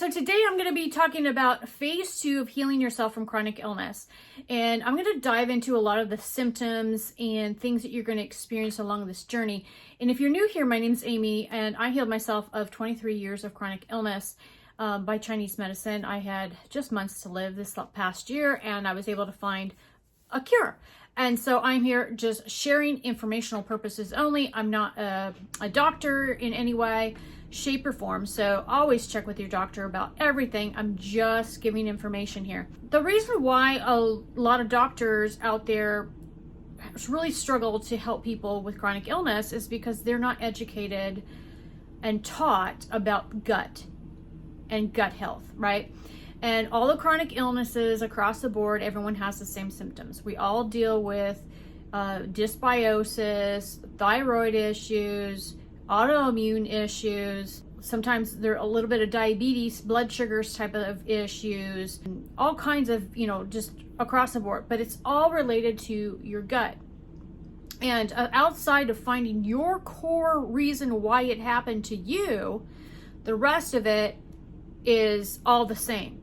So today I'm going to be talking about phase 2 of healing yourself from chronic illness. And I'm going to dive into a lot of the symptoms and things that you're going to experience along this journey. And if you're new here, my name's Amy, and I healed myself of 23 years of chronic illness by Chinese medicine. I had just months to live this past year, and I was able to find a cure. And so I'm here just sharing informational purposes only. I'm not a doctor in any way, shape, or form. So always check with your doctor about everything. I'm just giving information here. The reason why a lot of doctors out there really struggle to help people with chronic illness is because they're not educated and taught about gut and gut health, right? And all the chronic illnesses across the board, everyone has the same symptoms. We all deal with dysbiosis, thyroid issues, autoimmune issues. Sometimes there are a little bit of diabetes, blood sugars type of issues, and all kinds of, just across the board. But it's all related to your gut. And outside of finding your core reason why it happened to you, the rest of it is all the same.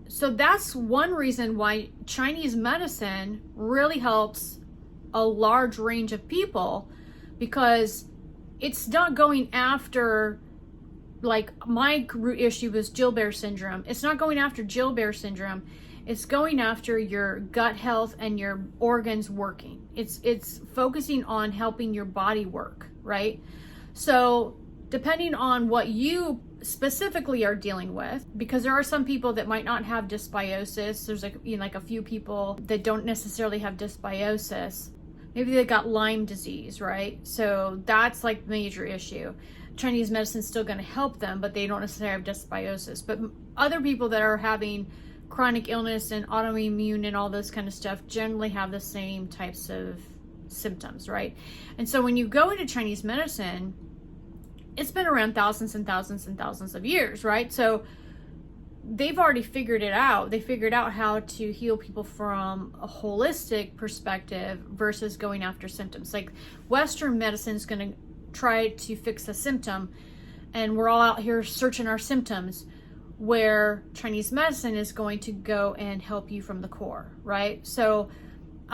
So that's one reason why Chinese medicine really helps a large range of people, because it's not going after, like my root issue was Gilbert syndrome. It's not going after Gilbert syndrome. It's going after your gut health and your organs working. It's focusing on helping your body work, right? So depending on what you specifically are dealing with, because there are some people that might not have dysbiosis. There's like a few people that don't necessarily have dysbiosis. Maybe they got Lyme disease, right? So that's like the major issue. Chinese medicine's still going to help them, but they don't necessarily have dysbiosis. But other people that are having chronic illness and autoimmune and all this kind of stuff generally have the same types of symptoms, right? And so when you go into Chinese medicine, it's been around thousands and thousands and thousands of years, right? So they've already figured it out. They figured out how to heal people from a holistic perspective versus going after symptoms. Like Western medicine is going to try to fix a symptom, and we're all out here searching our symptoms, where Chinese medicine is going to go and help you from the core, right? So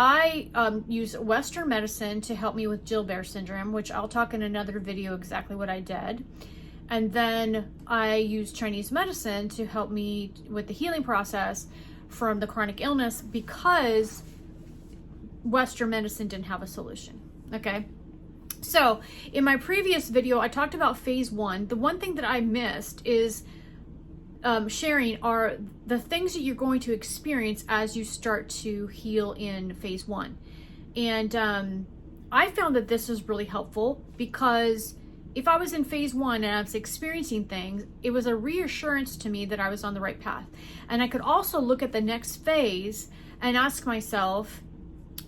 I use Western medicine to help me with Gilbert syndrome, which I'll talk in another video exactly what I did. And then I use Chinese medicine to help me with the healing process from the chronic illness, because Western medicine didn't have a solution, okay? So in my previous video, I talked about phase 1. The one thing that I missed is sharing are the things that you're going to experience as you start to heal in phase 1. And I found that this is really helpful, because if I was in phase 1 and I was experiencing things, it was a reassurance to me that I was on the right path. And I could also look at the next phase and ask myself,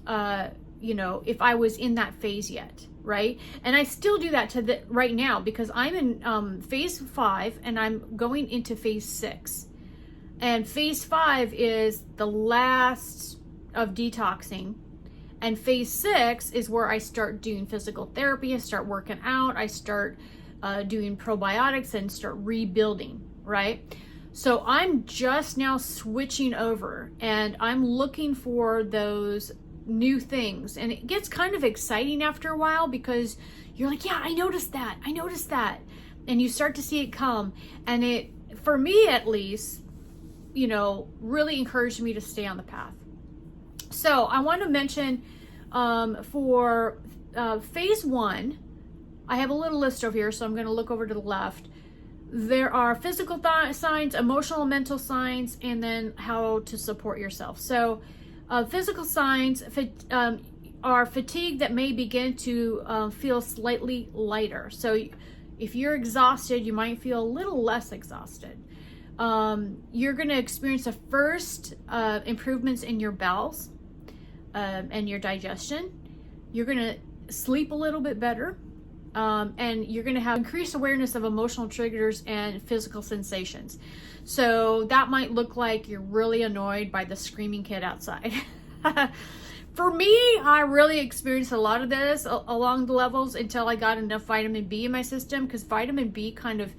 if I was in that phase yet, right? And I still do that right now, because I'm in phase 5 and I'm going into phase 6. And phase 5 is the last of detoxing. And phase 6 is where I start doing physical therapy, I start working out, I start doing probiotics and start rebuilding, right? So I'm just now switching over, and I'm looking for those new things. And it gets kind of exciting after a while, because you're like, yeah, I noticed that. And you start to see it come. And it, for me at least, really encouraged me to stay on the path. So I want to mention for phase 1, I have a little list over here, so I'm going to look over to the left. There are physical signs, emotional and mental signs, and then how to support yourself. So physical signs are fatigue that may begin to feel slightly lighter. So if you're exhausted, you might feel a little less exhausted. You're going to experience the first improvements in your bowels and your digestion. You're going to sleep a little bit better, and you're going to have increased awareness of emotional triggers and physical sensations. So that might look like you're really annoyed by the screaming kid outside. For me, I really experienced a lot of this along the levels until I got enough vitamin B in my system, because vitamin B kind of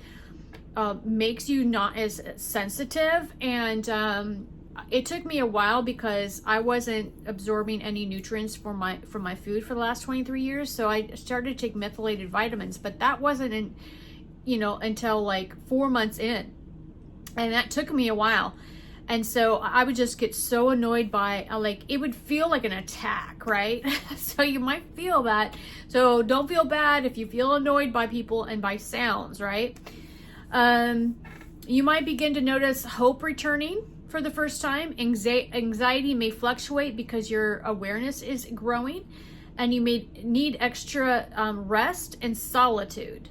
makes you not as sensitive. And it took me a while because I wasn't absorbing any nutrients from my food for the last 23 years. So I started to take methylated vitamins, but that wasn't until like 4 months in. And that took me a while. And so I would just get so annoyed by, like, it would feel like an attack, right? So you might feel that. So don't feel bad if you feel annoyed by people and by sounds, right? You might begin to notice hope returning for the first time. Anxiety may fluctuate because your awareness is growing, and you may need extra rest and solitude.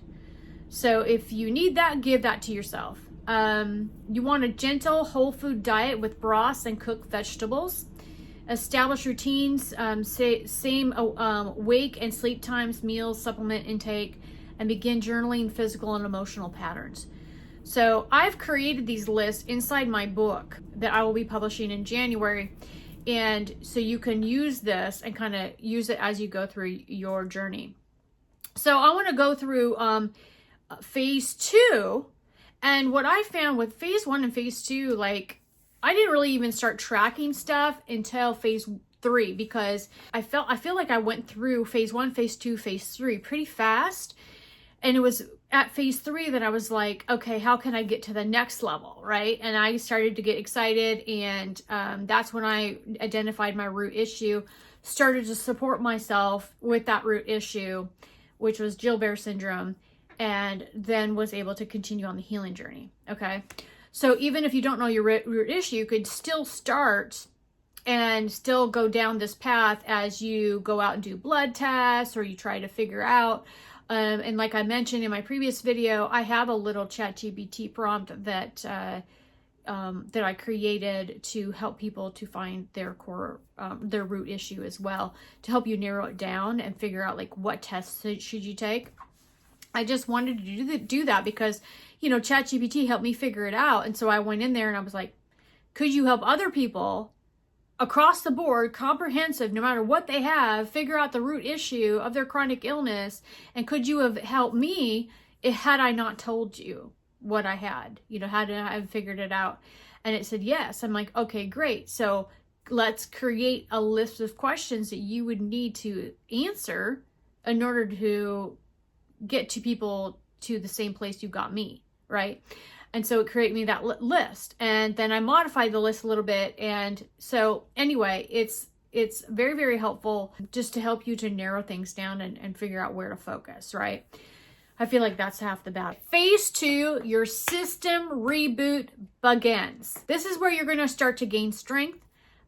So if you need that, give that to yourself. You want a gentle whole food diet with broths and cooked vegetables. Establish routines, same wake and sleep times, meals, supplement intake, and begin journaling physical and emotional patterns. So I've created these lists inside my book that I will be publishing in January. And so you can use this and kind of use it as you go through your journey. So I want to go through phase 2. And what I found with phase 1 and phase 2, like, I didn't really even start tracking stuff until phase 3, because I feel like I went through phase 1, phase 2, phase 3 pretty fast. And it was at phase 3 that I was like, okay, how can I get to the next level, right? And I started to get excited, and that's when I identified my root issue, started to support myself with that root issue, which was Gilbert syndrome, and then was able to continue on the healing journey. Okay. So even if you don't know your root issue, you could still start and still go down this path as you go out and do blood tests, or you try to figure out. And like I mentioned in my previous video, I have a little ChatGPT prompt that I created to help people to find their core, their root issue as well, to help you narrow it down and figure out like what tests should you take. I just wanted to do that because, ChatGPT helped me figure it out. And so I went in there and I was like, could you help other people across the board, comprehensive, no matter what they have, figure out the root issue of their chronic illness? And could you have helped me had I not told you what I had, had I figured it out? And it said yes. I'm like, okay, great. So let's create a list of questions that you would need to answer in order to get to people to the same place you got me, right? And so it created me that list, and then I modified the list a little bit. And so anyway, it's very, very helpful just to help you to narrow things down and figure out where to focus, right? I feel like that's half the battle. Phase 2, your system reboot begins. This is where you're going to start to gain strength.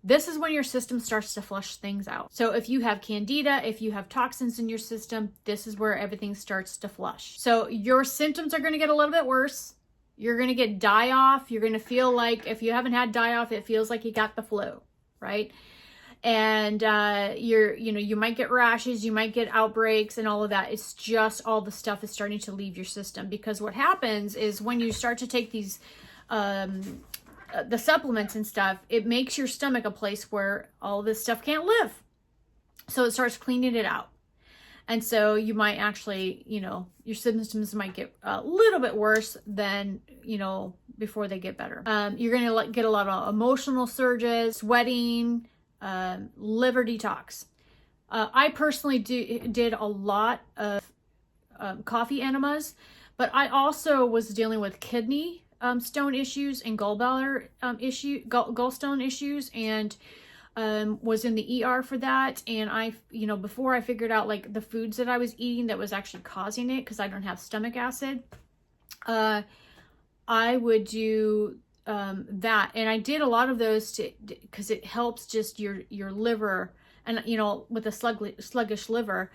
This is when your system starts to flush things out. So if you have candida, if you have toxins in your system, this is where everything starts to flush. So your symptoms are going to get a little bit worse. You're going to get die-off. You're going to feel like, if you haven't had die-off, it feels like you got the flu, right? And you might get rashes, you might get outbreaks and all of that. It's just all the stuff is starting to leave your system, because what happens is when you start to take these the supplements and stuff, it makes your stomach a place where all this stuff can't live. So it starts cleaning it out. And so you might actually, your symptoms might get a little bit worse than, before they get better. You're going to get a lot of emotional surges, sweating, liver detox. I personally did a lot of coffee enemas, but I also was dealing with kidney stone issues and gallbladder gallstone issues, and was in the ER for that. And I, before I figured out like the foods that I was eating that was actually causing it, because I don't have stomach acid, I would do that. And I did a lot of those because it helps just your liver, and with a sluggish liver,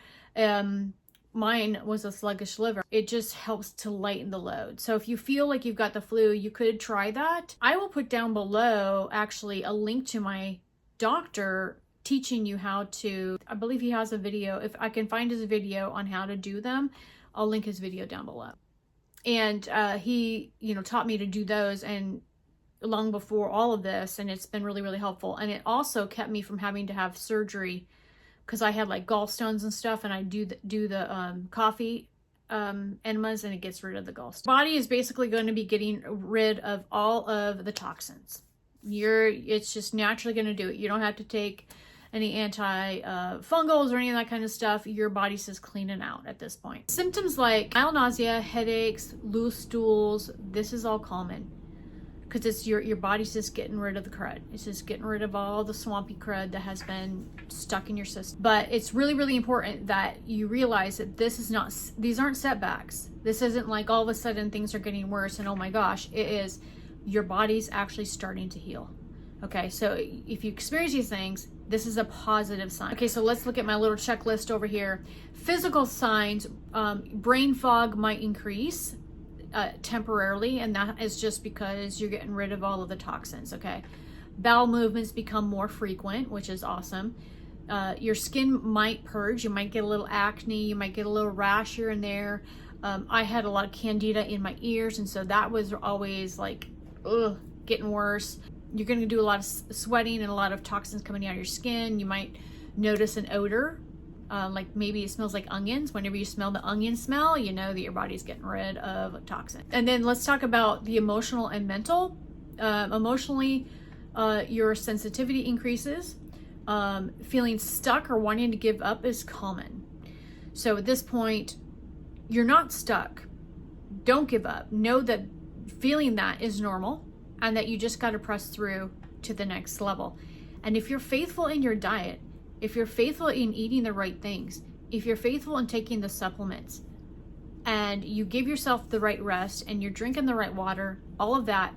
mine was a sluggish liver. It just helps to lighten the load. So if you feel like you've got the flu, you could try that. I will put down below actually a link to my doctor teaching you how to, I believe he has a video. If I can find his video on how to do them, I'll link his video down below. And he, taught me to do those, and long before all of this, and it's been really, really helpful. And it also kept me from having to have surgery, because I had like gallstones and stuff, and I do the coffee enemas, and it gets rid of the gallstones. Body is basically going to be getting rid of all of the toxins. It's just naturally going to do it. You don't have to take any anti-fungals or any of that kind of stuff. Your body's just cleaning out at this point. Symptoms like mild nausea, headaches, loose stools, this is all common because it's your body's just getting rid of the crud. It's just getting rid of all the swampy crud that has been stuck in your system. But it's really, really important that you realize that these aren't setbacks. This isn't like all of a sudden things are getting worse and oh my gosh, it is your body's actually starting to heal. Okay, so if you experience these things, this is a positive sign. Okay, so let's look at my little checklist over here. Physical signs, brain fog might increase temporarily, and that is just because you're getting rid of all of the toxins, okay? Bowel movements become more frequent, which is awesome. Your skin might purge. You might get a little acne. You might get a little rash here and there. I had a lot of candida in my ears, and so that was always like, ugh, getting worse. You're going to do a lot of sweating and a lot of toxins coming out of your skin. You might notice an odor, like maybe it smells like onions. Whenever you smell the onion smell, you know that your body's getting rid of toxin. And then let's talk about the emotional and mental. Emotionally, your sensitivity increases. Feeling stuck or wanting to give up is common. So at this point, you're not stuck. Don't give up. Know that feeling that is normal, and that you just got to press through to the next level. And if you're faithful in your diet, if you're faithful in eating the right things, if you're faithful in taking the supplements, and you give yourself the right rest, and you're drinking the right water, all of that,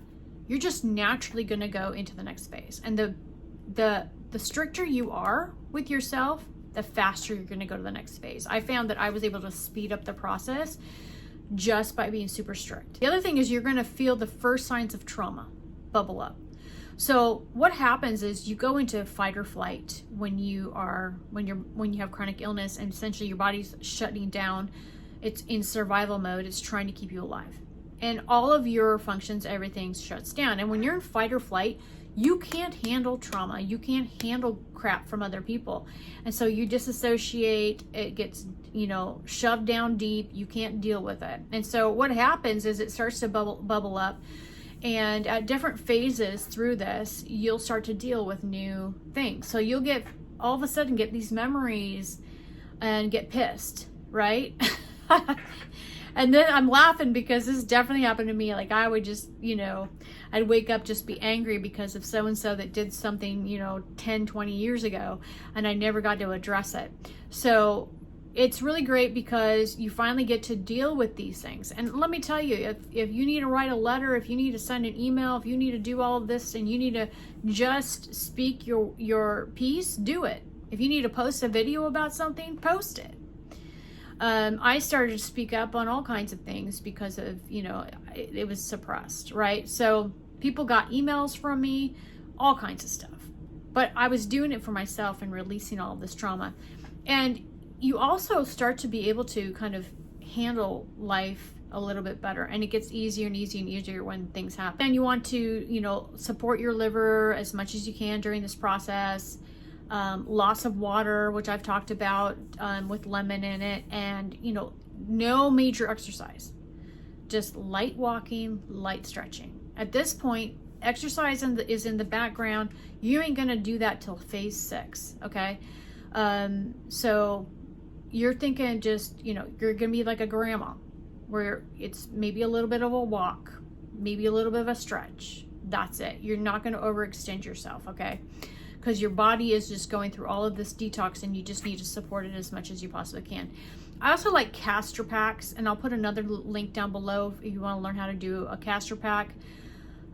you're just naturally going to go into the next phase. And the stricter you are with yourself, the faster you're going to go to the next phase. I found that I was able to speed up the process just by being super strict. The other thing is you're going to feel the first signs of trauma bubble up. So what happens is you go into fight or flight when you have chronic illness, and essentially your body's shutting down. It's in survival mode. It's trying to keep you alive. And all of your functions, everything shuts down. And when you're in fight or flight, you can't handle trauma. You can't handle crap from other people. And so you disassociate. It gets, shoved down deep. You can't deal with it. And so what happens is it starts to bubble up. And at different phases through this, you'll start to deal with new things. So you'll all of a sudden get these memories and get pissed, right? And then I'm laughing because this definitely happened to me. Like I would just, I'd wake up, just be angry because of so-and-so that did something, 10, 20 years ago, and I never got to address it. So it's really great because you finally get to deal with these things. And let me tell you, if you need to write a letter, if you need to send an email, if you need to do all of this and you need to just speak your piece, do it. If you need to post a video about something, post it. I started to speak up on all kinds of things because of, it was suppressed, right? So people got emails from me, all kinds of stuff. But I was doing it for myself and releasing all of this trauma. And you also start to be able to kind of handle life a little bit better, and it gets easier and easier and easier when things happen. And you want to, support your liver as much as you can during this process. Loss of water, which I've talked about with lemon in it, and no major exercise, just light walking, light stretching. At this point, exercise is in the background. You ain't gonna do that till phase 6, okay? So you're thinking just, you're gonna be like a grandma, where it's maybe a little bit of a walk, maybe a little bit of a stretch. That's it. You're not gonna overextend yourself, okay? Because your body is just going through all of this detox, and you just need to support it as much as you possibly can. I also like castor packs, and I'll put another link down below if you want to learn how to do a castor pack,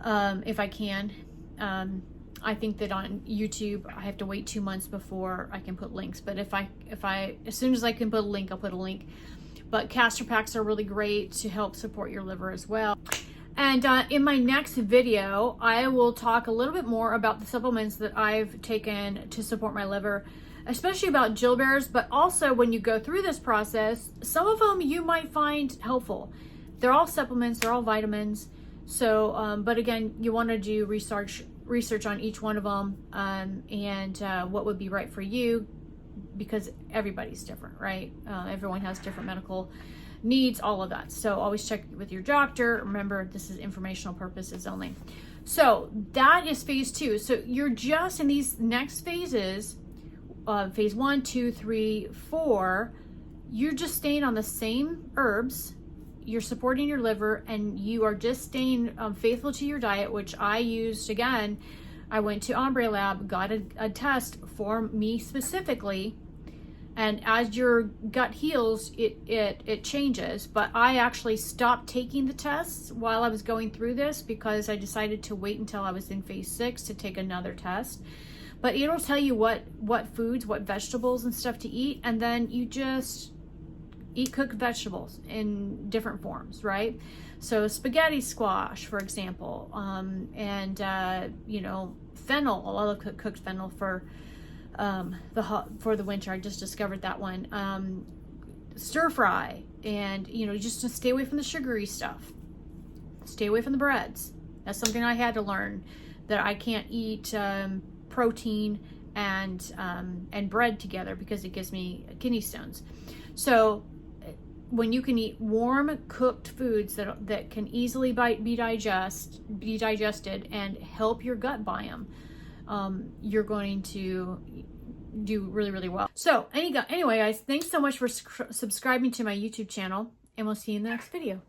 if I can. I think that on YouTube, I have to wait 2 months before I can put links. But if I, as soon as I can put a link, I'll put a link. But castor packs are really great to help support your liver as well. And in my next video, I will talk a little bit more about the supplements that I've taken to support my liver, especially about Jill bears, but also when you go through this process, some of them you might find helpful. They're all supplements, they're all vitamins. So, but again, you want to do research on each one of them, and what would be right for you, because everybody's different, right? Everyone has different medical needs, all of that. So always check with your doctor. Remember, this is informational purposes only. So that is phase 2. So you're just in these next phases, phase 1, 2, 3, 4, you're just staying on the same herbs. You're supporting your liver, and you are just staying faithful to your diet, which I used. Again, I went to Ombre Lab, got a test for me specifically, and as your gut heals, it changes. But I actually stopped taking the tests while I was going through this because I decided to wait until I was in phase 6 to take another test. But it'll tell you what foods, what vegetables and stuff to eat, and then you just eat cooked vegetables in different forms, right? So spaghetti squash, for example, and you know, fennel. I love cooked fennel for the winter. I just discovered that one. Stir fry, and you know, just to stay away from the sugary stuff. Stay away from the breads. That's something I had to learn, that I can't eat protein and bread together because it gives me kidney stones. So when you can eat warm cooked foods that can easily be digested and help your gut biome, you're going to do really, really well. So anyway, guys, thanks so much for subscribing to my YouTube channel, and we'll see you in the next video.